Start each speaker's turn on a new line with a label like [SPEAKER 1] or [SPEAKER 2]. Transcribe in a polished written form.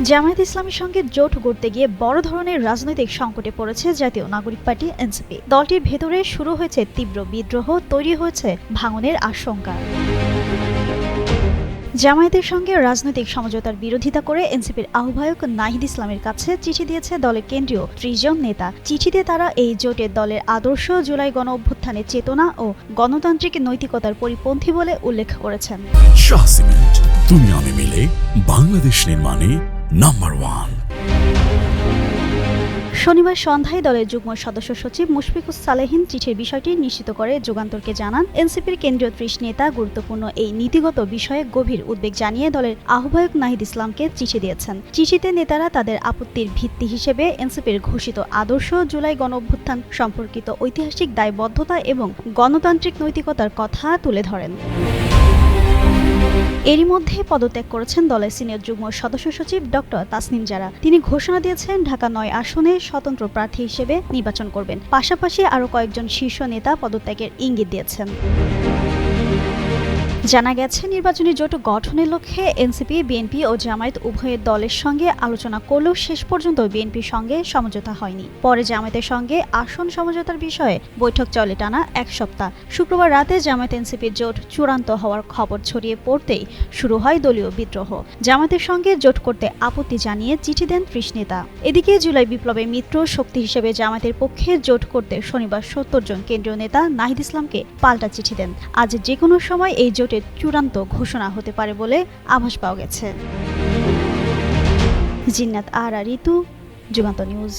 [SPEAKER 1] জামায়াত ইসলামীর সঙ্গে জোট গড়তে গিয়ে বড় ধরনের রাজনৈতিক সংকটে পড়েছে জাতীয় নাগরিক পার্টি এনসিপি। দলটির ভেতরে শুরু হয়েছে তীব্র বিদ্রোহ, তৈরি হয়েছে ভাঙনের আশঙ্কা। জামায়াতের সঙ্গে রাজনৈতিক সমঝোতার বিরোধিতা করে এনসিপির আহ্বায়ক নাহিদ ইসলামের কাছে চিঠি দিয়েছে দলের কেন্দ্রীয় ৩০ জন নেতা। চিঠিতে তারা এই জোটের দলের আদর্শ জুলাই গণ অভ্যুত্থানের চেতনা ও গণতান্ত্রিক নৈতিকতার পরিপন্থী বলে উল্লেখ করেছেন।
[SPEAKER 2] শাহ সিমেন্ট, তুমি আমি মিলে বাংলাদেশ নির্মাণে নাম্বার 1।
[SPEAKER 1] শনিবার সন্ধ্যায় দলের যুগ্ম সদস্য সচিব মুশফিকুস সালেহীন চিঠির বিষয়টি নিশ্চিত করে যুগান্তরকে জানান, এনসিপির কেন্দ্রীয় ৩০ নেতা গুরুত্বপূর্ণ এই নীতিগত বিষয়ে গভীর উদ্বেগ জানিয়ে দলের আহ্বায়ক নাহিদ ইসলামকে চিঠি দিয়েছেন। চিঠিতে নেতারা তাদের আপত্তির ভিত্তি হিসেবে এনসিপির ঘোষিত আদর্শ, জুলাই গণ অভ্যুত্থান সম্পর্কিত ঐতিহাসিক দায়বদ্ধতা এবং গণতান্ত্রিক নৈতিকতার কথা তুলে ধরেন। এরই মধ্যে পদত্যাগ করেছেন দলের সিনিয়র যুগ্ম সদস্য সচিব ডক্টর তাসনিম জারা। তিনি ঘোষণা দিয়েছেন ঢাকা ৯ আসনে স্বতন্ত্র প্রার্থী হিসেবে নির্বাচন করবেন। পাশাপাশি আরও কয়েকজন শীর্ষ নেতা পদত্যাগের ইঙ্গিত দিয়েছেন। জানা গেছে, নির্বাচনী জোট গঠনের লক্ষ্যে এনসিপি, বিএনপি ও জামায়াত উভয়ের দলের সঙ্গে আলোচনা করলেও শেষ পর্যন্ত বিএনপির সঙ্গে সমঝোতা হয়নি। পরে জামায়াতের সঙ্গে আসন সমঝোতার বিষয়ে বৈঠক চলে টানা ১ সপ্তাহ। শুক্রবার রাতে জামায়াত এনসিপির জোট চূড়ান্ত হওয়ার খবর ছড়িয়ে পড়তেই শুরু হয় দলীয় বিদ্রোহ। জামায়াতের সঙ্গে জোট করতে আপত্তি জানিয়ে চিঠি দেন ৩০ নেতা। এদিকে জুলাই বিপ্লবের মিত্র শক্তি হিসেবে জামায়াতের পক্ষে জোট করতে শনিবার ৭০ জন কেন্দ্রীয় নেতা নাহিদ ইসলামকে পাল্টা চিঠি দেন। আজ যে কোনো সময় এই জোট চূড়ান্ত ঘোষণা হতে পারে বলে আভাস পাওয়া গেছে। জিন্নাত আরা ঋতু, যুগান্তর নিউজ।